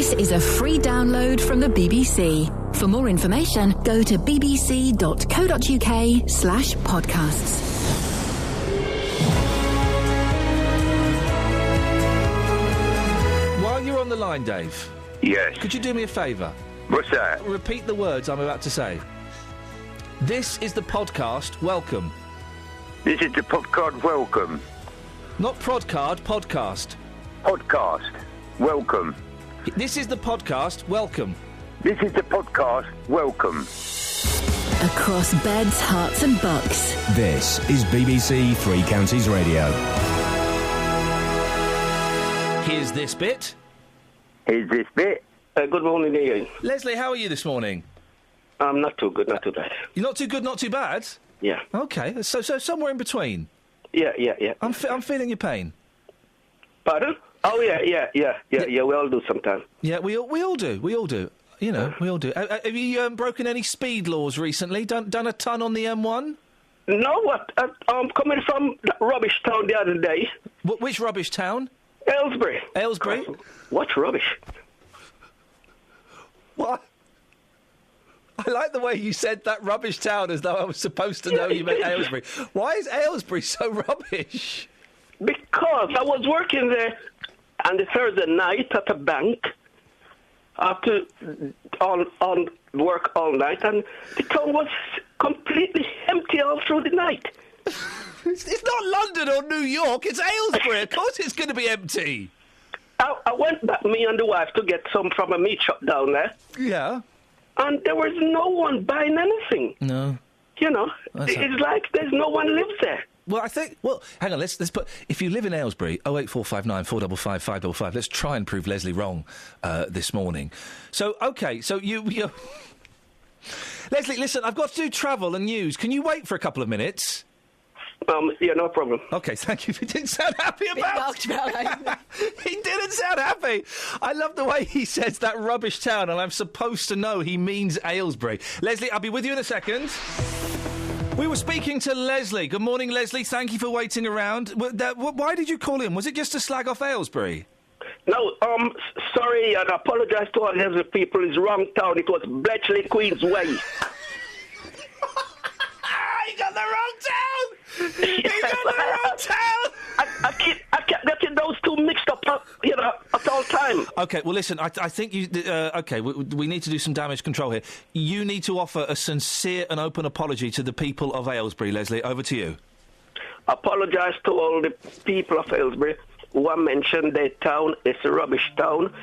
This is a free download from the BBC. For more information, go to bbc.co.uk/podcasts. While you're on the line, Dave. Yes. Could you do me a favour? What's that? Repeat the words I'm about to say. This is the podcast. Welcome. This is the podcast. Welcome. Not prodcard, podcast. Podcast. Welcome. This is the podcast. Welcome. This is the podcast. Welcome. Across beds, hearts and bucks. This is BBC Three Counties Radio. Here's this bit. Here's this bit. Good morning, Iain. Leslie, how are you this morning? Not too good, not too bad. You're not too good, not too bad? Yeah. Okay, so somewhere in between. Yeah. I'm feeling your pain. Pardon? Oh, yeah, we all do sometimes. Yeah, we all do. You know, we all do. Have you broken any speed laws recently? Done a ton on the M1? No, what? I'm coming from that rubbish town the other day. Which rubbish town? Aylesbury. Aylesbury? What rubbish? What? I like the way you said that rubbish town as though I was supposed to know you meant Aylesbury. Why is Aylesbury so rubbish? Because I was working there on the Thursday night at a bank after on work all night, and the town was completely empty all through the night. It's not London or New York, it's Aylesbury. Of course it's going to be empty. I went back, me and the wife, to get some from a meat shop down there. Yeah. And there was no one buying anything. No. You know, it's like there's no one lives there. Well, hang on, let's put, if you live in Aylesbury, 08459 455 555, let's try and prove Leslie wrong this morning. So, OK, so you Leslie, listen, I've got to do travel and news. Can you wait for a couple of minutes? Yeah, no problem. OK, thank you. He didn't sound happy about it. He didn't sound happy. I love the way he says that rubbish town, and I'm supposed to know he means Aylesbury. Leslie, I'll be with you in a second. We were speaking to Leslie. Good morning, Leslie. Thank you for waiting around. Why did you call in? Was it just to slag off Aylesbury? No, sorry, and I apologise to all the other people. It's wrong town. It was Bletchley, Queens Way. He got the wrong town! He got the wrong town! I kept getting those two mixed up, at all time. OK, well, listen, I think you... OK, we need to do some damage control here. You need to offer a sincere and open apology to the people of Aylesbury, Leslie. Over to you. Apologise to all the people of Aylesbury who have mentioned their town. It's a rubbish town.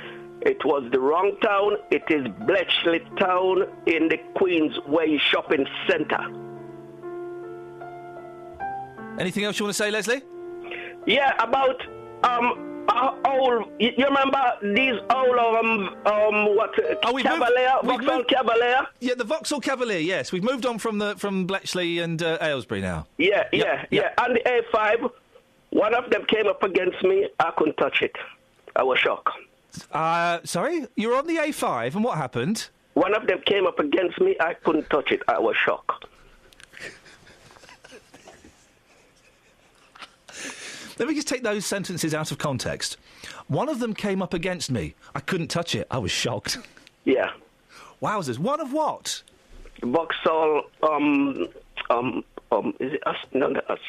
It was the wrong town. It is Bletchley Town in the Queens Way Shopping Centre. Anything else you want to say, Leslie? Yeah, about you remember these old Vauxhall Cavalier? Yeah, the Vauxhall Cavalier. Yes, we've moved on from Bletchley and Aylesbury now. Yeah. And the A5, one of them came up against me. I couldn't touch it. I was shocked. Sorry, you were on the A5, and what happened? One of them came up against me. I couldn't touch it. I was shocked. Let me just take those sentences out of context. One of them came up against me. I couldn't touch it. I was shocked. Yeah. Wowzers. One of what? Vauxhall, is it us? No, that's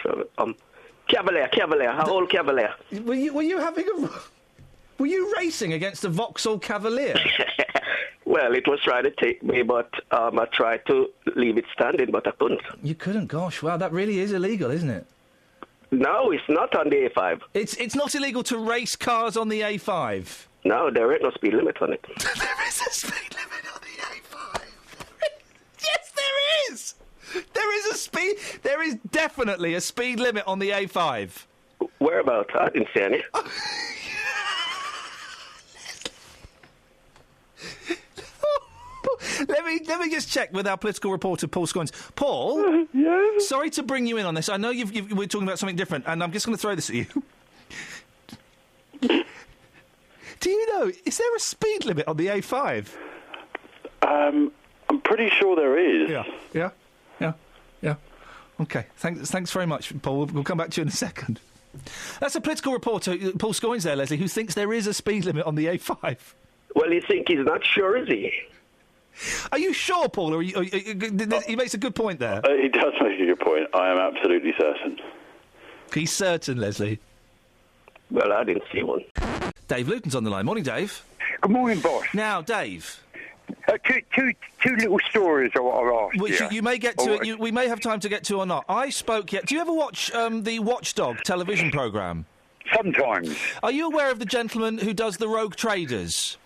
Cavalier, an old Cavalier. Were you racing against a Vauxhall Cavalier? Well, it was trying to take me, but I tried to leave it standing, but I couldn't. You couldn't? Gosh, wow, that really is illegal, isn't it? No, it's not on the A5. It's not illegal to race cars on the A5? No, there ain't no speed limit on it. There is a speed limit on the A5. Yes, there is! There is definitely a speed limit on the A5. Whereabouts? I didn't see any. Let me just check with our political reporter, Paul Scoins. Paul, yeah? Sorry to bring you in on this. I know we're talking about something different, and I'm just going to throw this at you. Do you know, is there a speed limit on the A5? I'm pretty sure there is. Yeah. OK, thanks very much, Paul. We'll come back to you in a second. That's a political reporter, Paul Scoins there, Leslie, who thinks there is a speed limit on the A5. Well, you think he's not sure, is he? Are you sure, Paul? Or he makes a good point there. He does make a good point. I am absolutely certain. He's certain, Leslie. Well, I didn't see one. Dave Luton's on the line. Morning, Dave. Good morning, boss. Now, Dave. Two little stories I want to ask Which you may get to. We may have time to get to or not. I spoke yet. Do you ever watch the Watchdog television programme? Sometimes. Are you aware of the gentleman who does the Rogue Traders?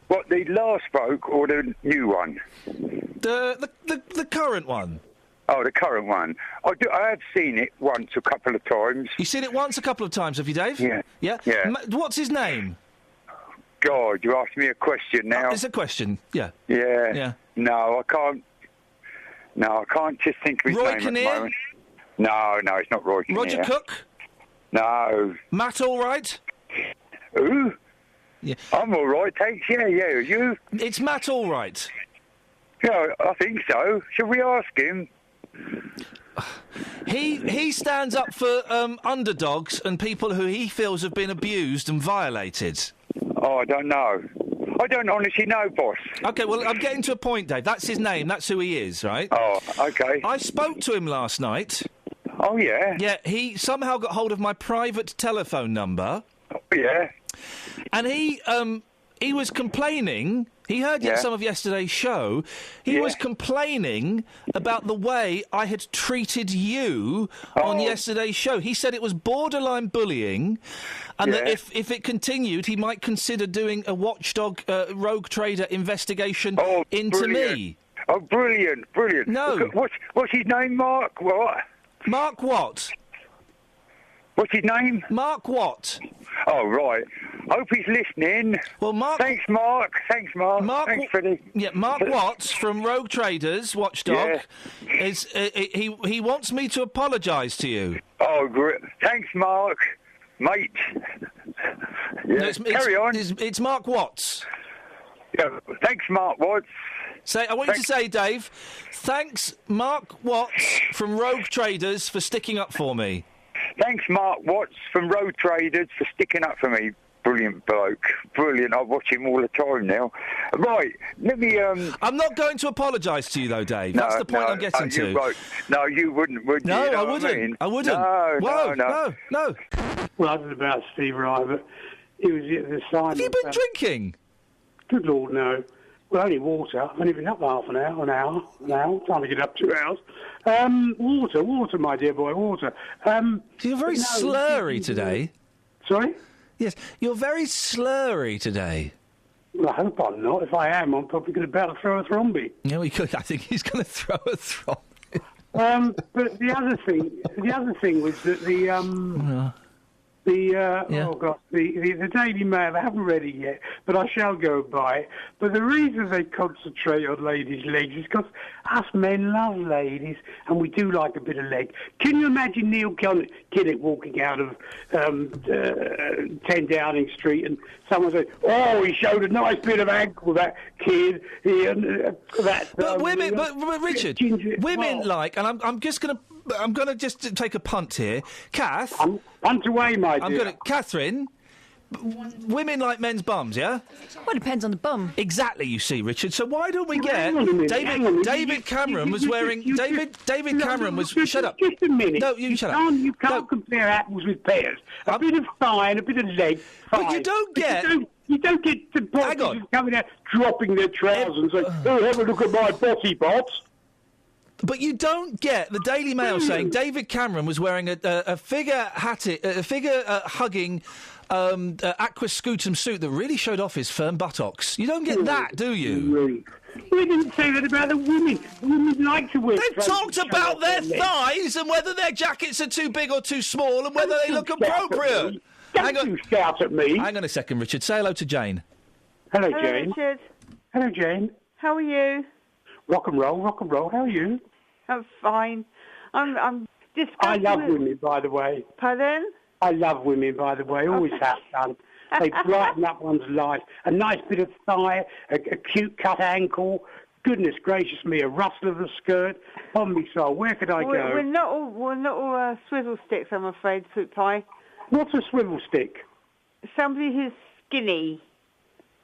What, the last bloke or the new one? The current one. Oh, the current one. I have seen it once a couple of times. You've seen it once a couple of times, have you, Dave? Yeah. Yeah? Yeah. What's his name? God, you asked me a question now. It's a question, yeah. Yeah. Yeah. No, I can't. No, I can't just think of his Roy name Kinnear? at the moment. No, it's not Roy Kinnear. Roger Cook? No. Matt Allwright? Who? Yeah. I'm all right, thanks. Yeah. You? It's Matt Allwright. Yeah, I think so. Shall we ask him? He stands up for underdogs and people who he feels have been abused and violated. Oh, I don't know. I don't honestly know, boss. OK, well, I'm getting to a point, Dave. That's his name. That's who he is, right? Oh, OK. I spoke to him last night. Oh, yeah? Yeah, he somehow got hold of my private telephone number. Oh, yeah? And he was complaining. He heard some of yesterday's show. He was complaining about the way I had treated you on yesterday's show. He said it was borderline bullying, and that if it continued, he might consider doing a Watchdog Rogue Trader investigation into me. Oh, brilliant. No. What's his name, Mark? What? Mark what? What's his name? Mark what? Oh, right. Hope he's listening. Well, Mark... Thanks, Mark. Thanks, Freddie. Yeah, Mark Watts from Rogue Traders, Watchdog, is he wants me to apologise to you. Oh, great. Thanks, Mark. Mate. No, carry on. It's Mark Watts. Yeah, thanks, Mark Watts. I want you to say, Dave, thanks, Mark Watts from Rogue Traders, for sticking up for me. Thanks, Mark Watts from Road Traders, for sticking up for me. Brilliant bloke. Brilliant. I watch him all the time now. Right, let me... I'm not going to apologise to you, though, Dave. That's the point I'm getting to. Right. No, you wouldn't, would you? No, You know I what wouldn't. mean? I wouldn't. No. Well, I don't know about Steve Rye, but he was at the sign... Have you been drinking? Good Lord, no. Well, only water. I've only been up half an hour. Time to get up 2 hours. Water, my dear boy, water. You're very slurry today. Sorry? Yes, you're very slurry today. Well, I hope I'm not. If I am, I'm probably going to about to throw a thromby. Yeah, we could. I think he's going to throw a thromby. But the other thing was that the Daily Mail, I haven't read it yet, but I shall go by it. But the reason they concentrate on ladies' legs is because us men love ladies, and we do like a bit of leg. Can you imagine Neil Kinnock walking out of 10 Downing Street and someone said, "Oh, he showed a nice bit of ankle, that kid." But Richard, women like, and I'm going to just take a punt here. Kath. Punt away, my dear. Catherine, women like men's bums, yeah? Well, it depends on the bum. Exactly, you see, Richard. So why don't we get... David Cameron was wearing... David Cameron was... Shut up. Just a minute. No, you shut up. You can't compare apples with pears. A bit of thigh and a bit of leg, fine. But you don't get... You don't get the politicians coming out, dropping their trousers and saying, "Oh, have a look at my botty bots." But you don't get the Daily Mail saying David Cameron was wearing a figure-hugging aquascutum suit that really showed off his firm buttocks. You don't get that, do you? We didn't say that about the women. Women like to wear... They've talked about their thighs and whether their jackets are too big or too small and whether they look appropriate. Don't shout at me. Hang on a second, Richard. Say hello to Jane. Hello, Hello, Jane. Richard. Hello, Jane. How are you? Rock and roll. How are you? I'm fine. I'm just... I love women, by the way. Pardon? I love women, by the way. Always have done. They brighten up one's life. A nice bit of thigh, a cute cut ankle. Goodness gracious me, a rustle of the skirt. On me soul, where could I go? We're not all swivel sticks, I'm afraid, Fruit Pie. What's a swivel stick? Somebody who's skinny.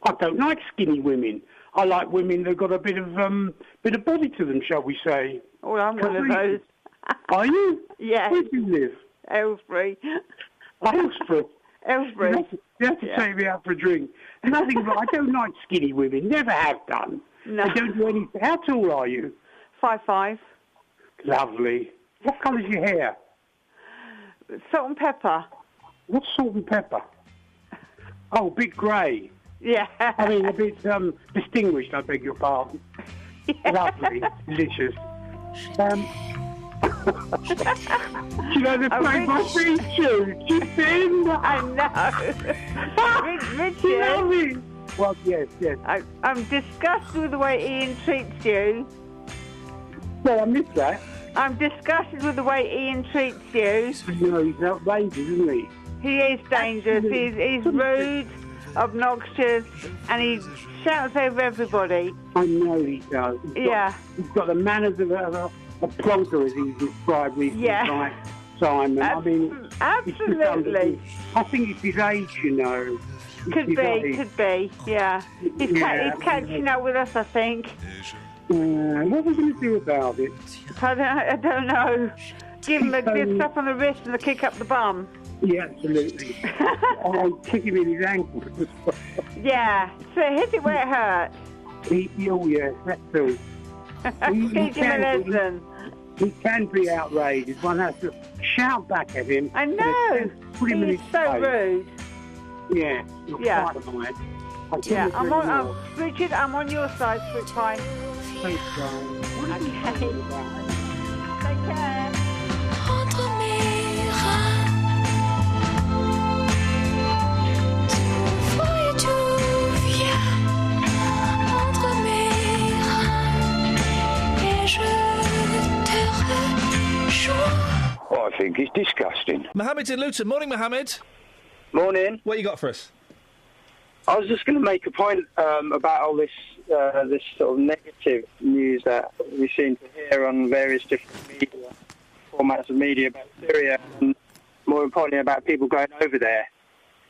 I don't like skinny women. I like women that've got a bit of body to them, shall we say? Oh, I'm one of those. Are you? Yeah. Where do you live? Aylesbury. Aylesbury. Aylesbury. You have to take me out for a drink. Nothing. I don't like skinny women. Never have done. No. I don't do anything. How tall are you? 5'5". Lovely. What colour's your hair? Salt and pepper. What's salt and pepper? Oh, a bit grey. Yeah. I mean, a bit distinguished, I beg your pardon. Yeah. Lovely. Delicious. You know, they played my feature. Jim. I know. Richard. Well, yes. I'm disgusted with the way Iain treats you. Well, I missed that. I'm disgusted with the way Iain treats you. You know, he's outrageous, isn't he? He is dangerous. He's rude, obnoxious, and he shouts over everybody. I know he does. He's got the manners of a plonker, as he's described recently by Simon. I mean, absolutely. I think it's his age, you know. Could be, yeah. He's catching up with us, I think. What are we going to do about it? I don't know. Give him a good slap on the wrist and a kick up the bum. Yeah, absolutely. I'll kick him in his ankle. Yeah, so hit it where it hurts. Oh, yes, that's true. Teach him a lesson. He can be outrageous. One has to shout back at him. I know. Put him in his so face. rude. Yeah. Yeah. Yeah, Richard, I'm on your side, sweet pie. Thanks, darling. Okay. Take care. Entre mes reins, tu vois et tu viens. Entre mes reins, et je te rejoins. Oh, I think it's disgusting. Mohammed's in Luton. Morning, Mohammed. Morning. What you got for us? I was just going to make a point about all this sort of negative news that we seem to hear on various different media, formats of media about Syria, and more importantly about people going over there.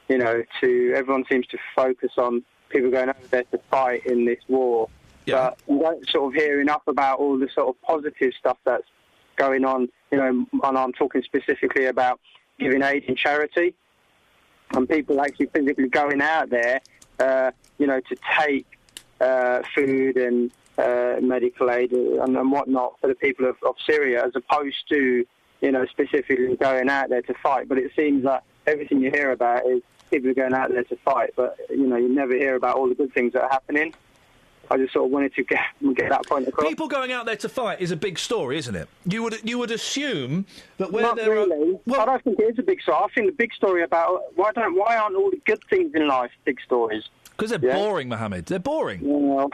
You know, everyone seems to focus on people going over there to fight in this war. Yeah. But we don't sort of hear enough about all the sort of positive stuff that's going on. You know, and I'm talking specifically about giving aid in charity. And people actually physically going out there, you know, to take food and medical aid and whatnot for the people of Syria, as opposed to, you know, specifically going out there to fight. But it seems like everything you hear about is people going out there to fight, but, you know, you never hear about all the good things that are happening. I just sort of wanted to get that point across. People going out there to fight is a big story, isn't it? You would assume that where Not there really. are... Well, I don't think it is a big story. I think the big story about why aren't all the good things in life big stories? Because they're boring, Mohammed. They're boring. Well,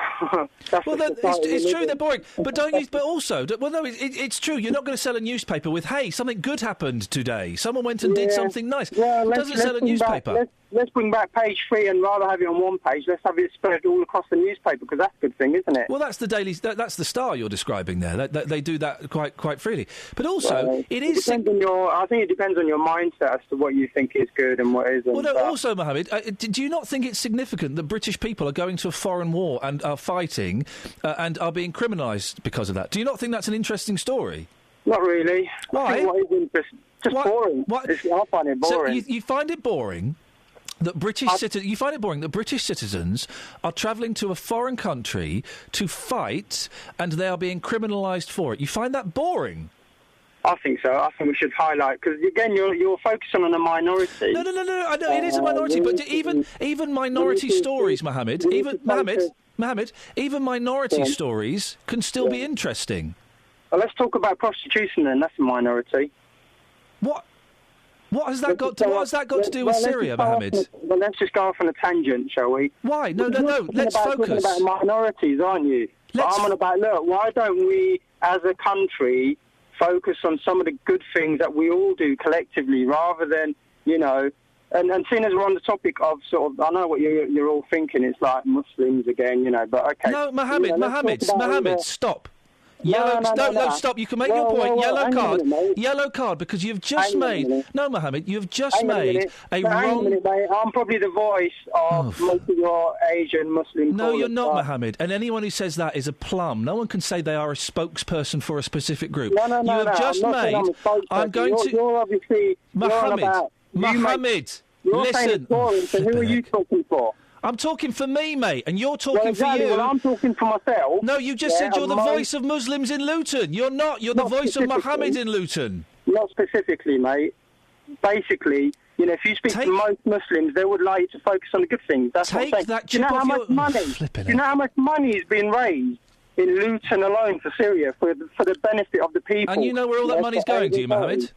it's true. They're boring, but don't you? But also, no, it's true. You're not going to sell a newspaper with, "Hey, something good happened today. Someone went and did something nice." Well, it doesn't sell a newspaper. Let's bring back page 3 and rather have it on one page. Let's have it spread all across the newspaper, because that's a good thing, isn't it? Well, that's the daily. That's the Star you're describing there. They do that quite freely. But also, it is. I think it depends on your mindset as to what you think is good and what isn't. Well, no. Also, Mohammed, do you not think it's significant that British people are going to a foreign war and are fighting and are being criminalised because of that? Do you not think that's an interesting story? Not really. Why? I think what is interesting? Just boring. I find it boring. So you find it boring that you find it boring that British citizens are travelling to a foreign country to fight and they are being criminalised for it. You find that boring? I think so. I think we should highlight, because again, you're focusing on a minority. No. I know it is a minority, but even minority stories, Mohammed. Even minority stories can still be interesting. Well, let's talk about prostitution then. That's a minority. What has that got to do with Syria, Mohammed? Well, let's just go off on a tangent, shall we? Why? No. Let's focus. You're about minorities, aren't you? I'm on about, look, why don't we, as a country, focus on some of the good things that we all do collectively, rather than, you know, and seeing as we're on the topic of sort of, I know what you're all thinking, it's like Muslims again, you know, but okay. No, Mohammed, stop. Yellow. No, Stop. You can make your point. Yellow card, because you've just made. No, Mohammed, you've just made a wrong. Hang on a minute, mate. I'm probably the voice of most of your Asian Muslim. No, you're not, Mohammed. And anyone who says that is a plum. No one can say they are a spokesperson for a specific group. No. You have just made. I'm going to. You're obviously. Mohammed. You're listen. So who are you talking for? I'm talking for me, mate, and you're talking for you. Well, I'm talking for myself. No, you just said you're the voice of Muslims in Luton. You're not. You're the voice of Mohammed in Luton. Not specifically, mate. Basically, if you speak to most Muslims, they would like you to focus on the good things. That's what I'm saying. Do you know how much money? Do you know how much money is being raised in Luton alone for Syria for the benefit of the people? And you know where all that money's going, do you, Mohammed?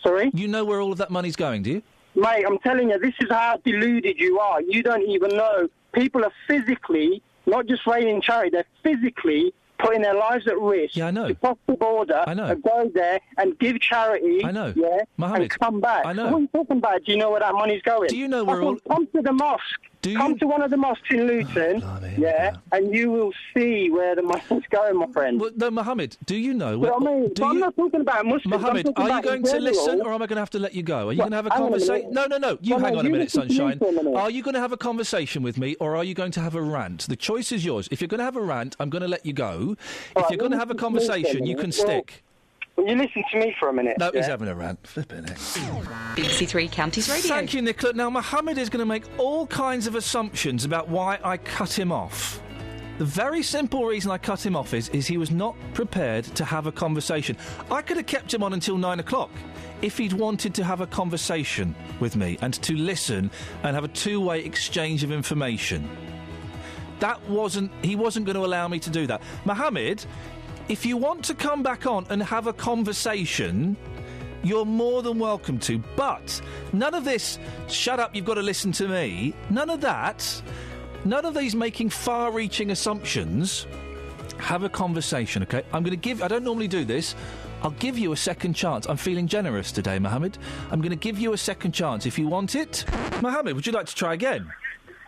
Sorry? You know where all of that money's going, do you? Mate, I'm telling you, this is how deluded you are. You don't even know. People are physically, not just raising charity, they're physically putting their lives at risk to cross the border and go there and give charity and come back. I know. So what are you talking about? Do you know where that money's going? Do you know where all... Come to the mosque. Come to one of the mosques in Luton, and you will see where the money's going, my friend. Well, no, Mohammed, do you know... I'm not talking about Muslims. Mohammed, are you going to listen, or am I going to have to let you go? Are you going to have a conversation? No. You hang on a minute, sunshine. Are you going to have a conversation with me, or are you going to have a rant? The choice is yours. If you're going to have a rant, I'm going to let you go. If you're going to have a conversation, you can stick. Will you listen to me for a minute? No, he's having a rant. Flipping it. BBC Three Counties Radio. Thank you, Nicola. Now, Mohammed is going to make all kinds of assumptions about why I cut him off. The very simple reason I cut him off is he was not prepared to have a conversation. I could have kept him on until 9 o'clock if he'd wanted to have a conversation with me and to listen and have a two-way exchange of information. He wasn't going to allow me to do that. Mohammed, if you want to come back on and have a conversation, you're more than welcome to. But none of this, shut up, you've got to listen to me, none of that, none of these making far-reaching assumptions. Have a conversation, OK? I don't normally do this. I'll give you a second chance. I'm feeling generous today, Mohammed. I'm going to give you a second chance if you want it. Mohammed, would you like to try again?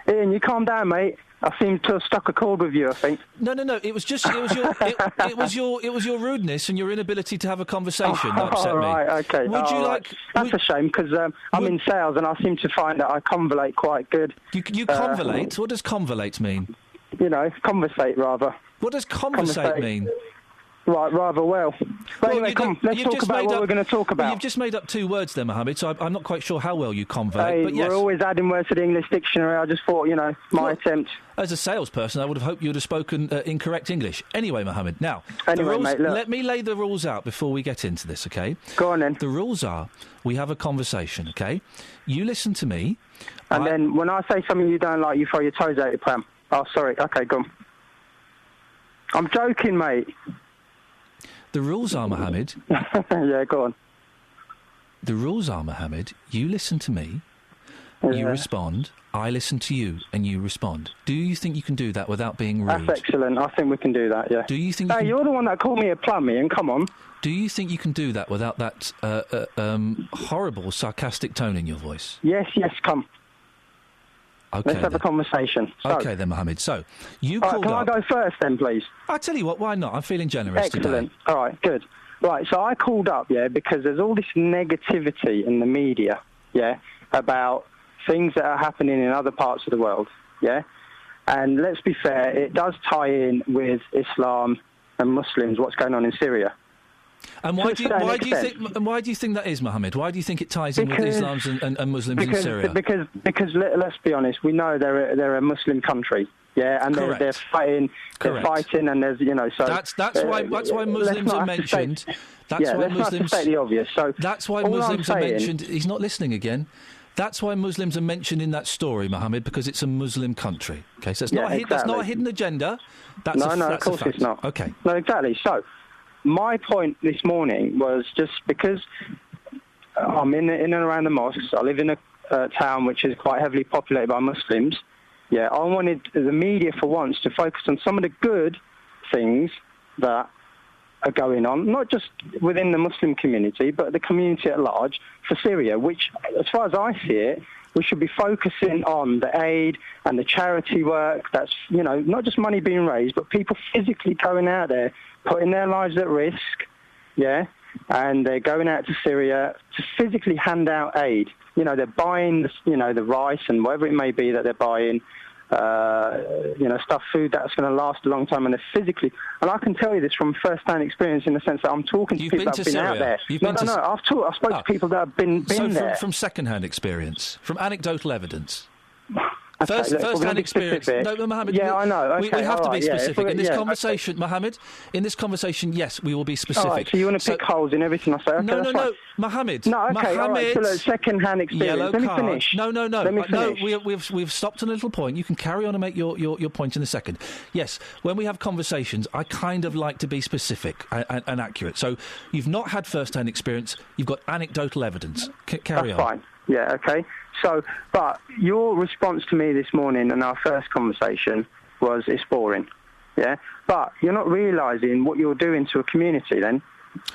Ian, you calm down, mate. I seem to have struck a chord with you, I think. No. It was your rudeness and your inability to have a conversation that upset me. Right, OK. Would you like... That's a shame, because I'm in sales and I seem to find that I convolate quite good. You convolate? What does convolate mean? Conversate, rather. What does conversate mean? Right, rather well. But anyway, let's talk about what we're going to talk about. Well, you've just made up two words there, Mohammed, so I'm not quite sure how well you convolate. But yes. We're always adding words to the English dictionary. I just thought, my attempt. As a salesperson, I would have hoped you would have spoken incorrect English. Anyway, Mohammed, now, mate, let me lay the rules out before we get into this, OK? Go on, then. The rules are, we have a conversation, OK? You listen to me. And then when I say something you don't like, you throw your toes out your pram. Oh, sorry. OK, go on. I'm joking, mate. The rules are, Mohammed... Yeah, go on. The rules are, Mohammed, you listen to me, you respond, I listen to you, and you respond. Do you think you can do that without being rude? That's excellent. I think we can do that, yeah. Do you think... you're the one that called me a plum, Ian. Come on. Do you think you can do that without that horrible, sarcastic tone in your voice? Yes, come. Okay, let's have a conversation. OK, then, Mohammed. So, you called up... Can I go first, then, please? I'll tell you what, why not? I'm feeling generous today. Excellent. All right, good. Right, so I called up, because there's all this negativity in the media, about things that are happening in other parts of the world, And let's be fair, it does tie in with Islam and Muslims, what's going on in Syria. And why do you think that is, Mohammed? Why do you think it ties in with Islam and Muslims in Syria? Because let's be honest, we know they're a Muslim country, and they're fighting, and there's so that's why Muslims are mentioned. That's why let's Muslims not state the obvious. So that's why Muslims are mentioned. He's not listening again. That's why Muslims are mentioned in that story, Mohammed, because it's a Muslim country. Okay, so that's not a hidden agenda. That's of course it's not. Okay, no, exactly. So. My point this morning was just because I'm in and around the mosques. I live in a town which is quite heavily populated by Muslims. I wanted the media for once to focus on some of the good things that are going on, not just within the Muslim community, but the community at large for Syria, which, as far as I see it, We should be focusing on the aid and the charity work. That's, you know, not just money being raised, but people physically going out there, putting their lives at risk, yeah, and they're going out to Syria to physically hand out aid. You know, they're buying, the rice and whatever it may be that they're buying, food that's going to last a long time, and they're physically. And I can tell you this from first-hand experience in the sense that I'm talking to people that have been out there. I've spoken to people that have been there. From second-hand experience, from anecdotal evidence. Okay, First-hand experience. No, Mohammed. Yeah, I know. Okay, we have to be specific in this conversation, okay. Mohammed. In this conversation, yes, we will be specific. All right, so you want to pick holes in everything I say? Okay, no, Mohammed. No, okay, Mohammed. all right, so second-hand experience. Yellow Let me card. finish. No. Let me finish. No, we've stopped on a little point. You can carry on and make your point in a second. Yes, when we have conversations, I kind of like to be specific and accurate. So you've not had first-hand experience. You've got anecdotal evidence. Carry on. That's fine. Yeah, okay. So, but your response to me this morning in our first conversation was, it's boring. Yeah? But you're not realising what you're doing to a community then.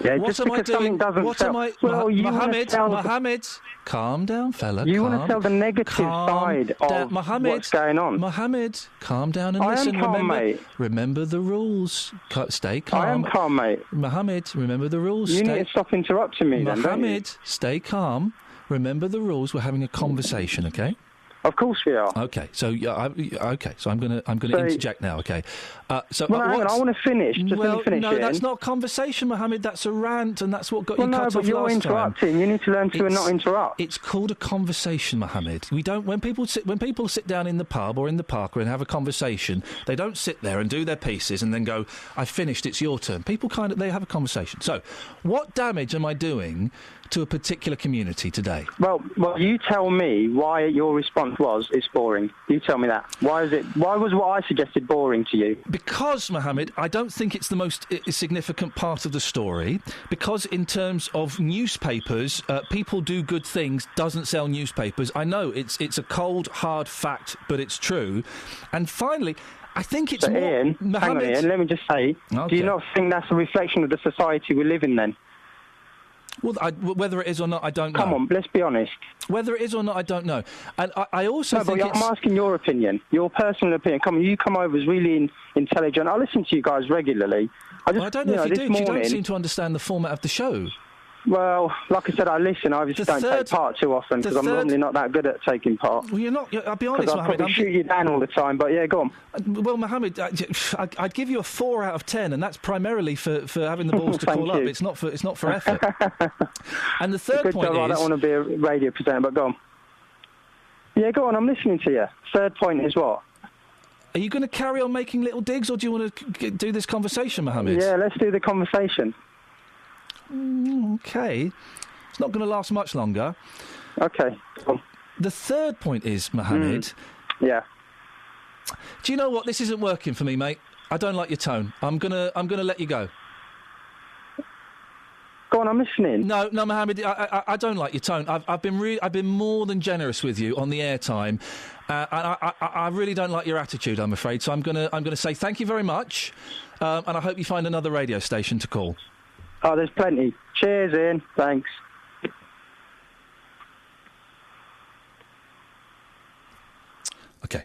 Yeah, what just am because I doing? something doesn't What sell. am I? Well, Mohammed, calm down, fella. You want to tell the negative side of what's going on. Mohammed, calm down and listen. I am calm, mate. Remember the rules. Stay calm. I am calm, mate. Mohammed, remember the rules. You need to stop interrupting me, then, don't you? Mohammed, stay calm. Remember the rules. We're having a conversation, okay? Of course we are. Okay, so I'm going to interject now. Okay, hang on, I want to finish. Let me finish. No, that's not conversation, Mohammed. That's a rant, and that's what got you cut off last time. No, but you're interrupting. You need to learn to not interrupt. It's called a conversation, Mohammed. We don't. When people sit down in the pub or in the park and have a conversation, they don't sit there and do their pieces and then go, "I've finished. It's your turn." People they have a conversation. So, what damage am I doing to a particular community today? Well, you tell me why your response was it's boring. You tell me that. Why was what I suggested boring to you? Because, Mohammed, I don't think it's the most significant part of the story. Because in terms of newspapers, people do good things doesn't sell newspapers. I know it's a cold, hard fact, but it's true. And finally, I think it's more... Iain, Mohammed, hang on, Iain, let me just say, okay. Do you not think that's a reflection of the society we live in then? Well, whether it is or not, I don't know. Come on, let's be honest. Whether it is or not, I don't know. And I also think I'm asking your opinion, your personal opinion. Come on, you come over as really intelligent. I listen to you guys regularly. I don't know if you do, because you don't seem to understand the format of the show. Well, like I said, I listen. I just don't take part too often because I'm normally not that good at taking part. Well, you're not. I'll be honest, Mohammed. I'll shoot you down all the time, but yeah, go on. Well, Mohammed, I'd give you a 4 out of 10, and that's primarily for having the balls to call up. It's not for effort. And the third point is... I don't want to be a radio presenter, but go on. Yeah, go on. I'm listening to you. Third point is what? Are you going to carry on making little digs, or do you want to do this conversation, Mohammed? Yeah, let's do the conversation. Okay. It's not going to last much longer. Okay. Cool. The third point is, Mohammed... Yeah. Do you know what? This isn't working for me, mate. I don't like your tone. I'm gonna let you go. Go on, I'm listening. No, Mohammed, I don't like your tone. I've been more than generous with you on the airtime, and I really don't like your attitude, I'm afraid. So I'm gonna say thank you very much, and I hope you find another radio station to call. Oh, there's plenty. Cheers, Iain. Thanks. Okay.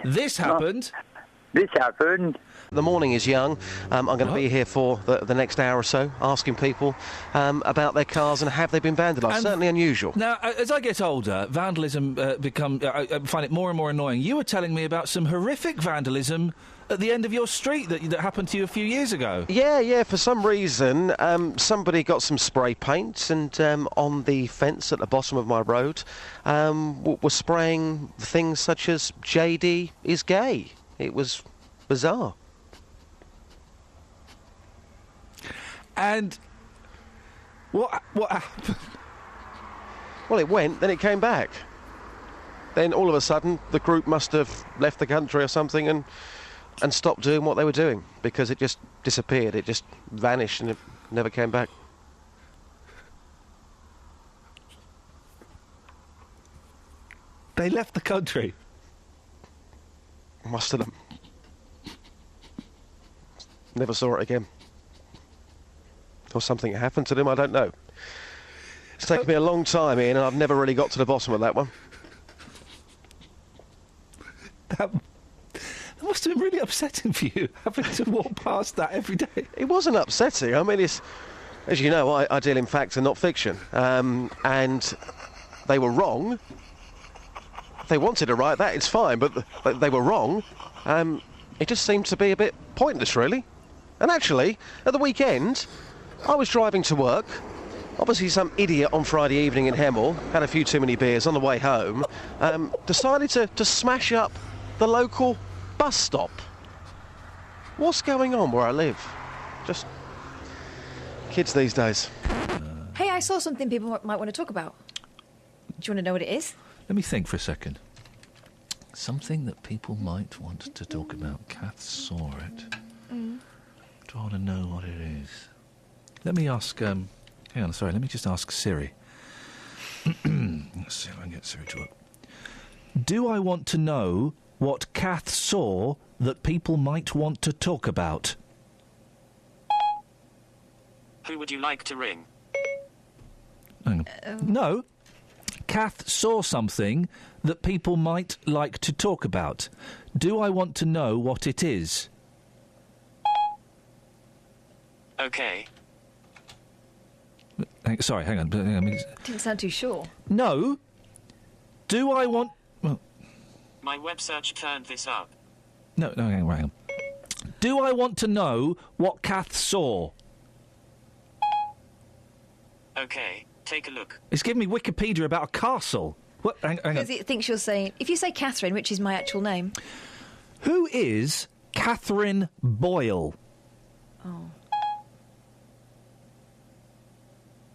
This happened. This happened. The morning is young. I'm going to be here for the next hour or so, asking people about their cars and have they been vandalised. Certainly unusual. Now, as I get older, vandalism I find it more and more annoying. You were telling me about some horrific vandalism at the end of your street that happened to you a few years ago. Yeah. For some reason, somebody got some spray paint and on the fence at the bottom of my road was spraying things such as JD is gay. It was bizarre. And what happened? Well, it went, then it came back. Then all of a sudden, the group must have left the country or something and stopped doing what they were doing because it just disappeared. It just vanished and it never came back. They left the country. Must have. Never saw it again. Or something happened to them, I don't know. It's taken me a long time, Ian, and I've never really got to the bottom of that one. That must have been really upsetting for you, having to walk past that every day. It wasn't upsetting. I mean, it's, as you know, I deal in fact and not fiction. And they were wrong. If they wanted to write that, it's fine, but they were wrong. It just seemed to be a bit pointless, really. And actually, at the weekend, I was driving to work. Obviously, some idiot on Friday evening in Hemel had a few too many beers on the way home, decided to smash up the local bus stop. What's going on where I live? Just kids these days. Hey, I saw something people might want to talk about. Do you want to know what it is? Let me think for a second. Something that people might want to talk about. Kath saw it. Do I want to know what it is? Let me ask... hang on, sorry, let me just ask Siri. Let's see if I can get Siri to work. Do I want to know what Kath saw that people might want to talk about? Who would you like to ring? Hang on. No. Kath saw something that people might like to talk about. Do I want to know what it is? Okay. Sorry, hang on. Didn't sound too sure. No. Do I want... Well, my web search turned this up. No, hang on. Do I want to know what Kath saw? Okay, take a look. It's giving me Wikipedia about a castle. What? Hang on. Because it thinks you're saying... If you say Catherine, which is my actual name... Who is Catherine Boyle? Oh.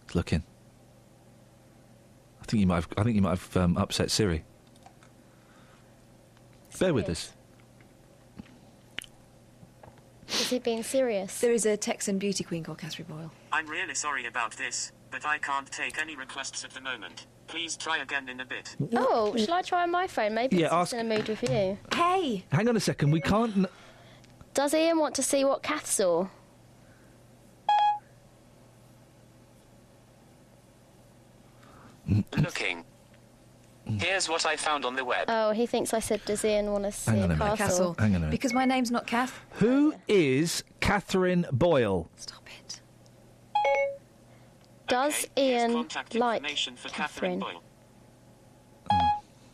It's looking. I think you might have upset Siri. Bear with us. Is he being serious? There is a Texan beauty queen called Catherine Boyle. I'm really sorry about this, but I can't take any requests at the moment. Please try again in a bit. Oh, shall I try on my phone? Maybe it's just in a mood with you. Hey! Hang on a second, we can't... Does Ian want to see what Kath saw? Looking. Here's what I found on the web. Oh, he thinks I said, does Ian want to see a castle? Hang on a minute. Because my name's not Kath. Who is Catherine Boyle? Stop it. Does Ian like for Catherine? Boyle.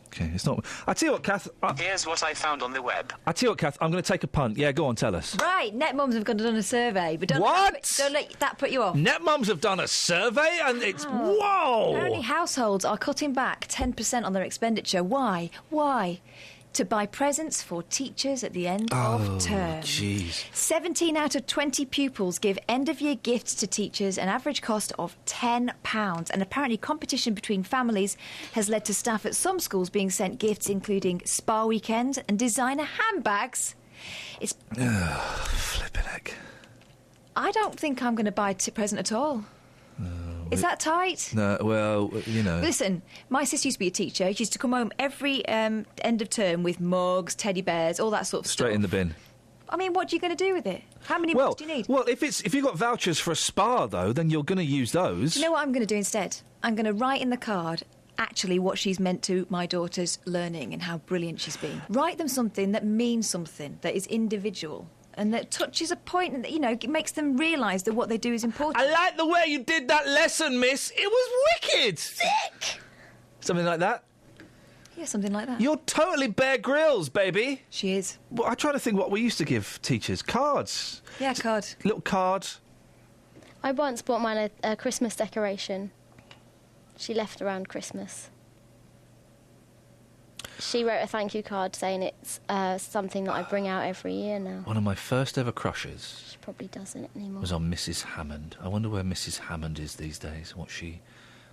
Okay, it's not... I tell you what, Kath... Here's what I found on the web. I tell you what, Kath, I'm going to take a punt. Yeah, go on, tell us. Right, Net Mums have done a survey, but don't let that put you off. Net Mums have done a survey, and it's... Whoa! Apparently households are cutting back 10% on their expenditure. Why? To buy presents for teachers at the end of term. Jeez. 17 out of 20 pupils give end-of-year gifts to teachers, an average cost of £10. And apparently competition between families has led to staff at some schools being sent gifts including spa weekends and designer handbags. It's... Flippin' heck. I don't think I'm going to buy a present at all. Is that tight? No, well, you know. Listen, my sister used to be a teacher. She used to come home every end of term with mugs, teddy bears, all that sort of stuff. Straight in the bin. I mean, what are you going to do with it? How many mugs do you need? Well, if you've got vouchers for a spa, though, then you're going to use those. Do you know what I'm going to do instead? I'm going to write in the card actually what she's meant to my daughter's learning and how brilliant she's been. Write them something that means something, that is individual. And that touches a point and, you know, it makes them realise that what they do is important. I like the way you did that lesson, miss. It was wicked. Sick! Something like that? Yeah, something like that. You're totally Bear Grylls, baby. She is. Well, I try to think what we used to give teachers. Cards. Yeah, card. Little card. I once bought mine a Christmas decoration. She left around Christmas. She wrote a thank you card saying it's something that I bring out every year now. One of my first ever crushes... She probably doesn't anymore. ...was on Mrs Hammond. I wonder where Mrs Hammond is these days, what she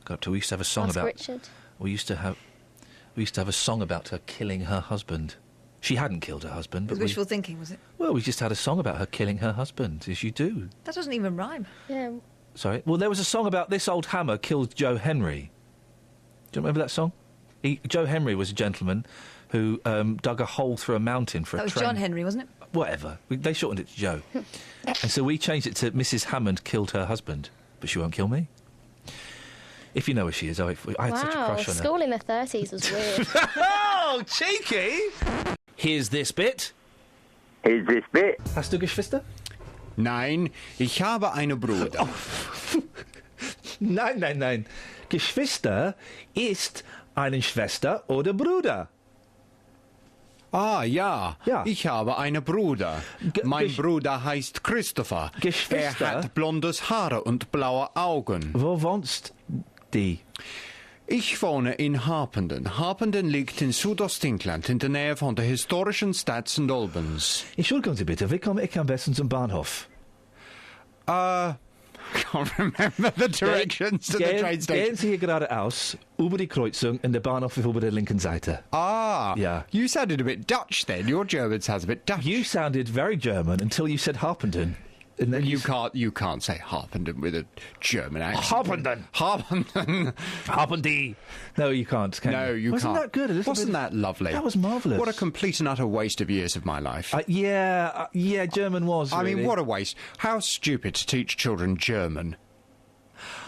got up to. We used to have a song Ask about... Richard. We used to have a song about her killing her husband. She hadn't killed her husband, but wishful thinking, was it? Well, we just had a song about her killing her husband, as you do. That doesn't even rhyme. Yeah. Sorry? Well, there was a song about this old hammer killed Joe Henry. Do you remember that song? Joe Henry was a gentleman who dug a hole through a mountain for a train. That was John Henry, wasn't it? Whatever. They shortened it to Joe. And so we changed it to Mrs Hammond killed her husband, but she won't kill me. If you know where she is, I had such a crush on her. School in the 30s was weird. Oh, cheeky! Here's this bit. Hast du Geschwister? Nein, ich habe eine Bruder. Oh. Nein. Geschwister ist eine Schwester oder Bruder. Ah, ja. Ich habe einen Bruder. Mein Bruder heißt Christopher. Geschwister? Er hat blondes Haare und blaue Augen. Wo wohnst du? Ich wohne in Harpenden. Harpenden liegt in Südostengland, in der Nähe von der historischen Stadt St. Albans. Entschuldigen Sie bitte, wie komme ich am besten zum Bahnhof? Can't remember the directions to the train station. Gehen Sie hier geradeaus, über die Kreuzung, und der Bahnhof ist über der linken Seite. Ah, yeah. You sounded a bit Dutch then. Your German sounds a bit Dutch. You sounded very German until you said Harpenden. And then you can't say Harpenden with a German accent. Harpenden. No, you can't. No, you can't. Wasn't that good? Wasn't that lovely? That was marvellous. What a complete and utter waste of years of my life. Yeah, German was. I really. mean, what a waste. How stupid to teach children German.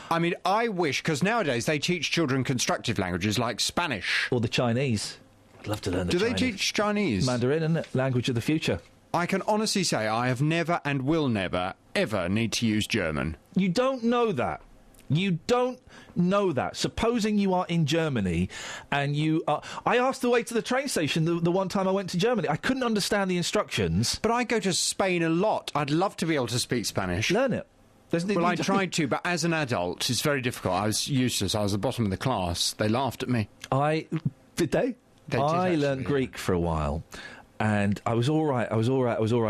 I mean, I wish, because nowadays they teach children constructive languages like Spanish. Or the Chinese. I'd love to learn the Chinese. Do they teach Chinese? Mandarin, isn't it? Language of the future. I can honestly say I have never and will never, ever need to use German. You don't know that. You don't know that. Supposing you are in Germany and you are... I asked the way to the train station the one time I went to Germany. I couldn't understand the instructions. But I go to Spain a lot. I'd love to be able to speak Spanish. Learn it. Well, I tried to, but as an adult, it's very difficult. I was useless. I was the bottom of the class. They laughed at me. Did they? I learned Greek for a while. And I was all right.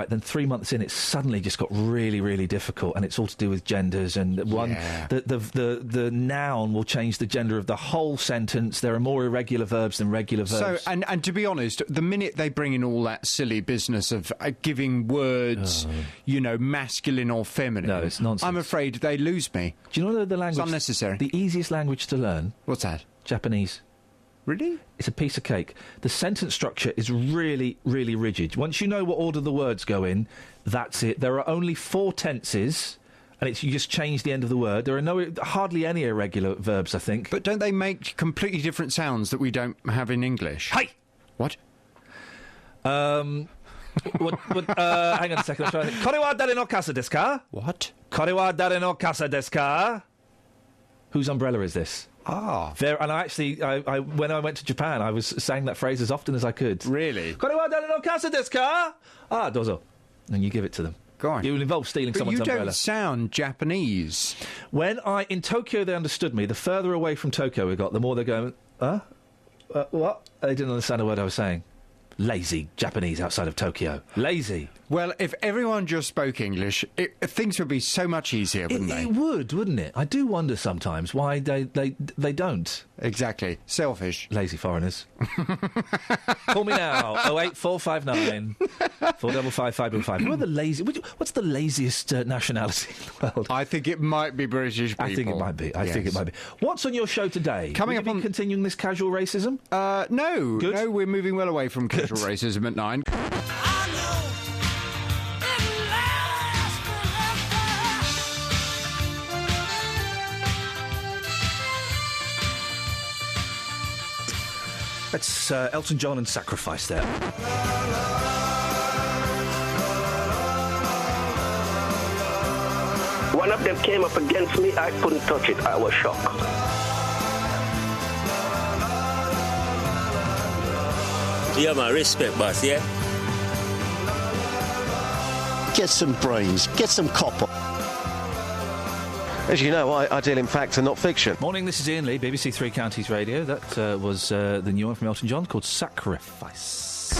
Then 3 months in, it suddenly just got really, really difficult, and it's all to do with genders. And the noun will change the gender of the whole sentence. There are more irregular verbs than regular verbs. So, and to be honest, the minute they bring in all that silly business of giving words, masculine or feminine, no, it's nonsense. I'm afraid they lose me. Do you know the language? It's unnecessary. The easiest language to learn. What's that? Japanese. Really? It's a piece of cake. The sentence structure is really, really rigid. Once you know what order the words go in, that's it. There are only 4 tenses, and you just change the end of the word. There are hardly any irregular verbs, I think. But don't they make completely different sounds that we don't have in English? Hey! What? Hang on a second. I'm trying to think. Kore wa dare no kasa desu ka? What? Kore wa dare no kasa desu ka? Whose umbrella is this? Ah. And I when I went to Japan, I was saying that phrase as often as I could. Really? Kore wa dare no kasa desu ka? Ah, dozo. And you give it to them. Go on. It will involve stealing someone's umbrella. You don't sound Japanese. In Tokyo, they understood me. The further away from Tokyo we got, the more they're going, what? They didn't understand a word I was saying. Lazy Japanese outside of Tokyo. Lazy. Well, if everyone just spoke English, things would be so much easier, wouldn't they? It would, wouldn't it? I do wonder sometimes why they don't. Exactly. Selfish. Lazy foreigners. Call me now. 08459 455 555. Who are the lazy... What's the laziest nationality in the world? I think it might be British people. I think it might be. What's on your show today? Coming up on... continuing this casual racism? No. Good? No, we're moving well away from casual racism at 9. That's Elton John and Sacrifice there. One of them came up against me, I couldn't touch it, I was shocked. Yeah, man, respect, boss, yeah? Get some brains, get some copper. As you know, I deal in fact and not fiction. Morning, this is Iainlee, BBC Three Counties Radio. That was the new one from Elton John called Sacrifice.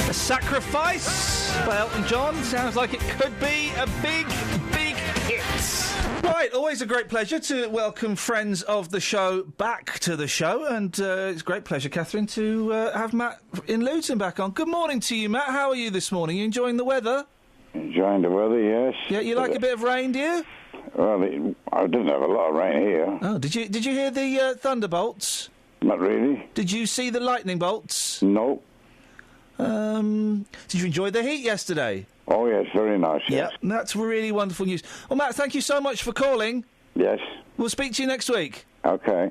A Sacrifice by Elton John. Sounds like it could be a big, big hit. Right, always a great pleasure to welcome friends of the show back to the show, and it's a great pleasure, Catherine, to have Matt in Luton back on. Good morning to you, Matt. How are you this morning? You enjoying the weather? Enjoying the weather, yes. Yeah, you like a bit of rain, do you? Well, I didn't have a lot of rain here. Oh, did you hear the thunderbolts? Not really. Did you see the lightning bolts? No. Did you enjoy the heat yesterday? Oh, Oh, yes, very nice, yes. Yep, that's really wonderful news. Well, Matt, thank you so much for calling. Yes. We'll speak to you next week. Okay.